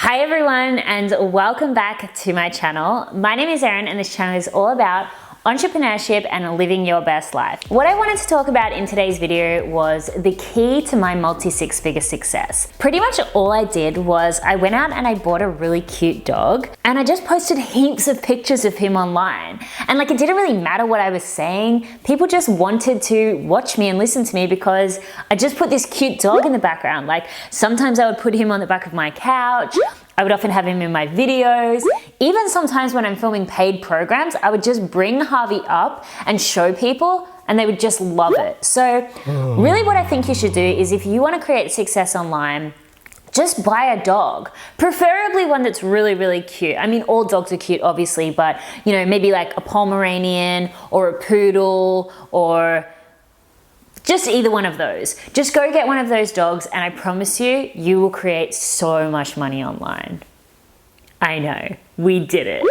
Hi everyone and welcome back to my channel. My name is Erin and this channel is all about entrepreneurship and living your best life. What I wanted to talk about in today's video was the key to my multi-six-figure success. Pretty much all I did was I went out and I bought a really cute dog and I just posted heaps of pictures of him online. And like, it didn't really matter what I was saying. People just wanted to watch me and listen to me because I just put this cute dog in the background. Like, sometimes I would put him on the back of my couch. I would often have him in my videos. Even sometimes when I'm filming paid programs, I would just bring Harvey up and show people and they would just love it. So really what I think you should do is, if you want to create success online, just buy a dog, preferably one that's really, really cute. I mean, all dogs are cute, obviously, but you know, maybe like a Pomeranian or a poodle or just either one of those. Just go get one of those dogs and I promise you, you will create so much money online. I know, we did it.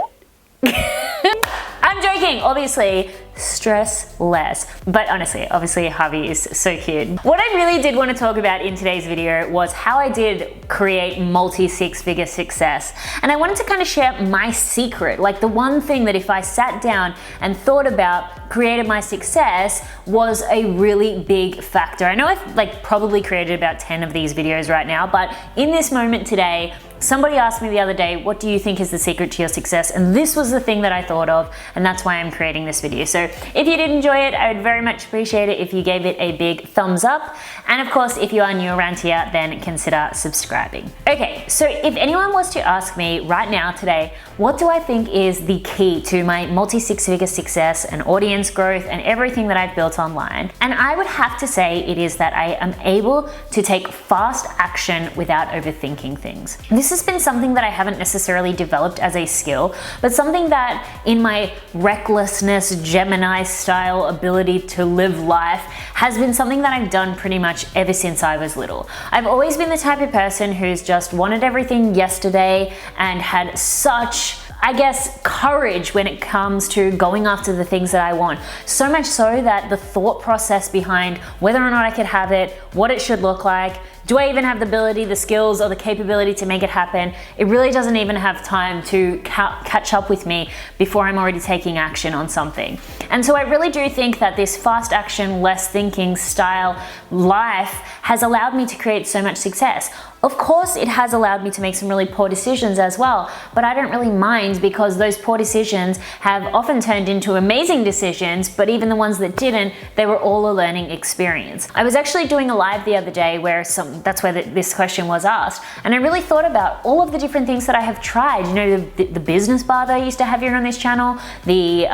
I'm joking, obviously, stress less. But honestly, obviously Harvey is so cute. What I really did want to talk about in today's video was how I did create multi-six-figure success. And I wanted to kind of share my secret, like the one thing that if I sat down and thought about, created my success, was a really big factor. I know I've probably created about 10 of these videos right now, but in this moment today, somebody asked me the other day, what do you think is the secret to your success? And this was the thing that I thought of, and that's why I'm creating this video. So if you did enjoy it, I would very much appreciate it if you gave it a big thumbs up. And of course, if you are new around here, then consider subscribing. Okay, so if anyone was to ask me right now today, what do I think is the key to my multi-six-figure success and audience growth and everything that I've built online? And I would have to say it is that I am able to take fast action without overthinking things. This has been something that I haven't necessarily developed as a skill, but something that in my recklessness, Gemini style ability to live life has been something that I've done pretty much ever since I was little. I've always been the type of person who's just wanted everything yesterday and had such, I guess, courage when it comes to going after the things that I want. So much so that the thought process behind whether or not I could have it, what it should look like, do I even have the ability, the skills, or the capability to make it happen? It really doesn't even have time to catch up with me before I'm already taking action on something. And so I really do think that this fast action, less thinking style life has allowed me to create so much success. Of course, it has allowed me to make some really poor decisions as well, but I don't really mind because those poor decisions have often turned into amazing decisions, but even the ones that didn't, they were all a learning experience. I was actually doing a live the other day where that's where this question was asked, and I really thought about all of the different things that I have tried. You know, the business bar that I used to have here on this channel, the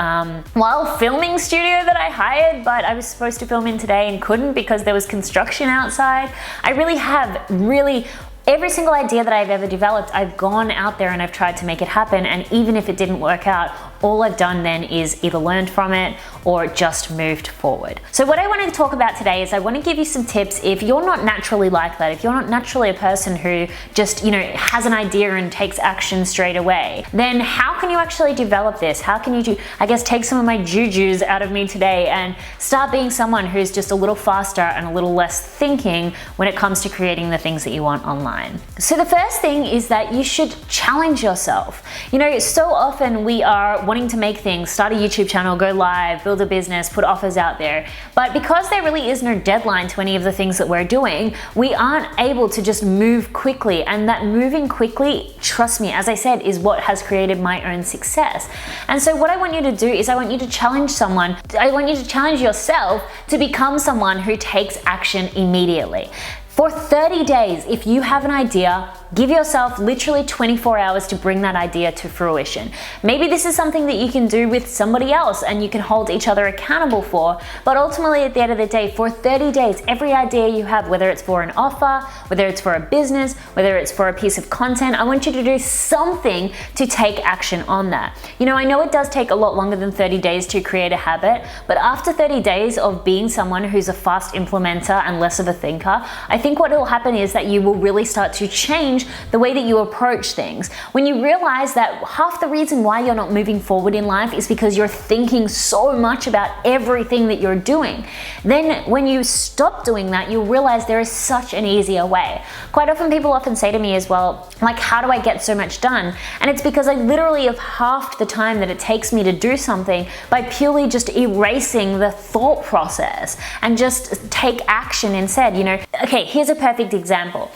filming studio that I hired, but I was supposed to film in today and couldn't because there was construction outside. I really have every single idea that I've ever developed, I've gone out there and I've tried to make it happen, and even if it didn't work out, all I've done then is either learned from it or just moved forward. So what I wanted to talk about today is I want to give you some tips if you're not naturally like that, if you're not naturally a person who just, you know, has an idea and takes action straight away, then how can you actually develop this? How can you take some of my jujus out of me today and start being someone who's just a little faster and a little less thinking when it comes to creating the things that you want online? So the first thing is that you should challenge yourself. You know, so often we are wanting to make things, start a YouTube channel, go live, build a business, put offers out there. But because there really is no deadline to any of the things that we're doing, we aren't able to just move quickly. And that moving quickly, trust me, as I said, is what has created my own success. And so what I want you to do is I want you to challenge yourself to become someone who takes action immediately. For 30 days, if you have an idea, give yourself literally 24 hours to bring that idea to fruition. Maybe this is something that you can do with somebody else and you can hold each other accountable for, but ultimately at the end of the day, for 30 days, every idea you have, whether it's for an offer, whether it's for a business, whether it's for a piece of content, I want you to do something to take action on that. You know, I know it does take a lot longer than 30 days to create a habit, but after 30 days of being someone who's a fast implementer and less of a thinker, I think what will happen is that you will really start to change change the way that you approach things. When you realize that half the reason why you're not moving forward in life is because you're thinking so much about everything that you're doing, then when you stop doing that, you'll realize there is such an easier way. Quite often people often say to me as well, like, how do I get so much done? And it's because I literally have halved the time that it takes me to do something by purely just erasing the thought process and just take action instead. You know, okay, here's a perfect example.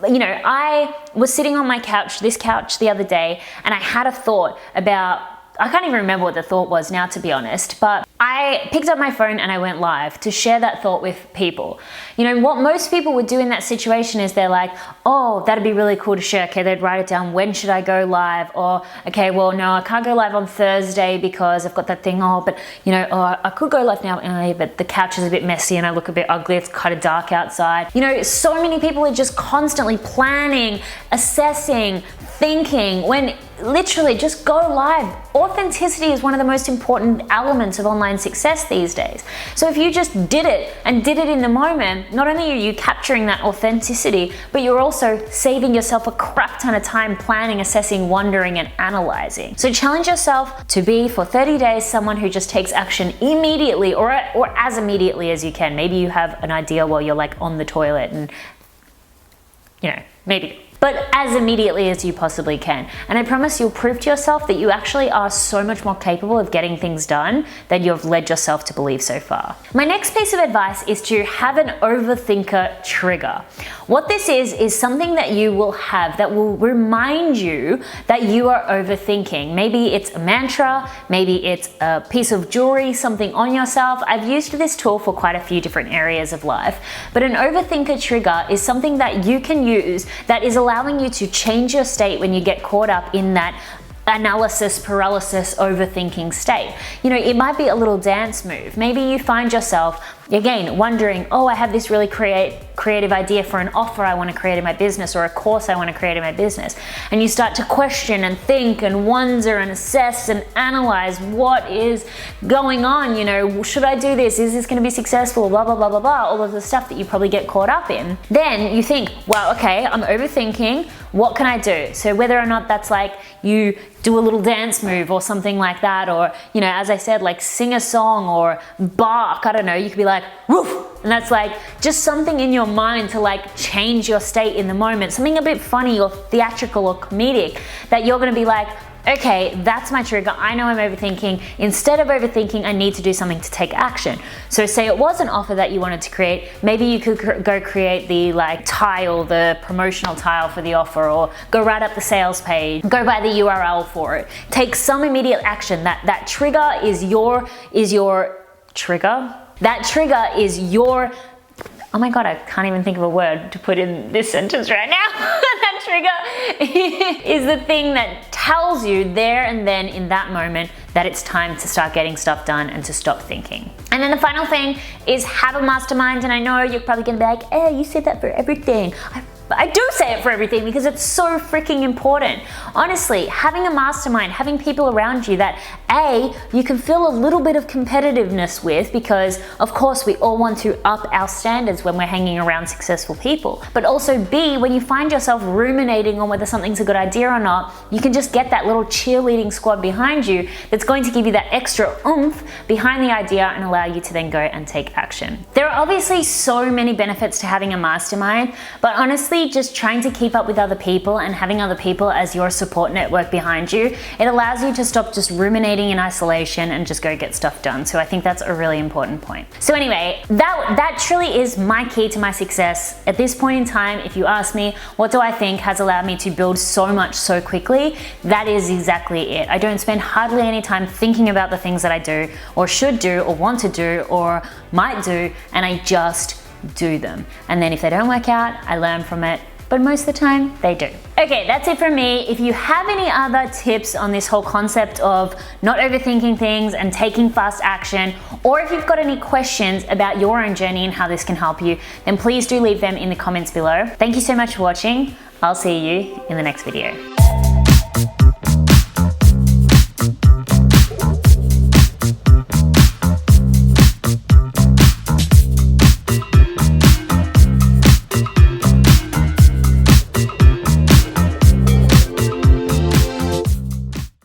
You know, I was sitting on my couch, this couch the other day, and I had a thought about, I can't even remember what the thought was now, to be honest, but I picked up my phone and I went live to share that thought with people. You know, what most people would do in that situation is they're like, oh, that'd be really cool to share. Okay, they'd write it down. When should I go live? Or, okay, well, no, I can't go live on Thursday because I've got that thing. Oh, but, you know, oh, I could go live now, but the couch is a bit messy and I look a bit ugly. It's kind of dark outside. You know, so many people are just constantly planning, assessing, thinking, when literally just go live. Authenticity is one of the most important elements of online success these days. So if you just did it and did it in the moment, not only are you capturing that authenticity, but you're also saving yourself a crap ton of time planning, assessing, wondering, and analyzing. So challenge yourself to be, for 30 days, someone who just takes action immediately, or as immediately as you can. Maybe you have an idea while you're like on the toilet and, you know, maybe. But as immediately as you possibly can. And I promise you'll prove to yourself that you actually are so much more capable of getting things done than you've led yourself to believe so far. My next piece of advice is to have an overthinker trigger. What this is something that you will have that will remind you that you are overthinking. Maybe it's a mantra, maybe it's a piece of jewelry, something on yourself. I've used this tool for quite a few different areas of life, but an overthinker trigger is something that you can use that is allowing you to change your state when you get caught up in that analysis paralysis overthinking state. You know, it might be a little dance move. Maybe you find yourself again wondering, oh, I have this really creative idea for an offer I want to create in my business, or a course I want to create in my business, and you start to question and think and wonder and assess and analyze what is going on. You know, should I do this? Is this going to be successful? Blah blah blah blah blah, all of the stuff that you probably get caught up in. Then you think, well, okay, I'm overthinking, what can I do? So whether or not that's like you do a little dance move or something like that, or, you know, as I said, like sing a song or bark, I don't know, you could be like, woof, and that's like just something in your mind to like change your state in the moment, something a bit funny or theatrical or comedic that you're gonna be like, okay, that's my trigger. I know I'm overthinking. Instead of overthinking, I need to do something to take action. So say it was an offer that you wanted to create, maybe you could go create the like tile, the promotional tile for the offer, or go write up the sales page, go buy the URL for it. Take some immediate action. That trigger is your trigger. That trigger is your, oh my God, I can't even think of a word to put in this sentence right now. That trigger is the thing that tells you there and then in that moment that it's time to start getting stuff done and to stop thinking. And then the final thing is have a mastermind. And I know you're probably gonna be like, hey, you said that for everything. I do say it for everything because it's so freaking important. Honestly, having a mastermind, having people around you that A, you can feel a little bit of competitiveness with, because of course we all want to up our standards when we're hanging around successful people. But also B, when you find yourself ruminating on whether something's a good idea or not, you can just get that little cheerleading squad behind you that's going to give you that extra oomph behind the idea and allow you to then go and take action. There are obviously so many benefits to having a mastermind, but honestly, just trying to keep up with other people and having other people as your support network behind you, it allows you to stop just ruminating in isolation and just go get stuff done. So I think that's a really important point. So anyway, that truly is my key to my success. At this point in time, if you ask me, what do I think has allowed me to build so much so quickly? That is exactly it. I don't spend hardly any time thinking about the things that I do or should do or want to do or might do, and I just do them. And then if they don't work out, I learn from it, but most of the time they do. Okay, that's it from me. If you have any other tips on this whole concept of not overthinking things and taking fast action, or if you've got any questions about your own journey and how this can help you, then please do leave them in the comments below. Thank you so much for watching. I'll see you in the next video.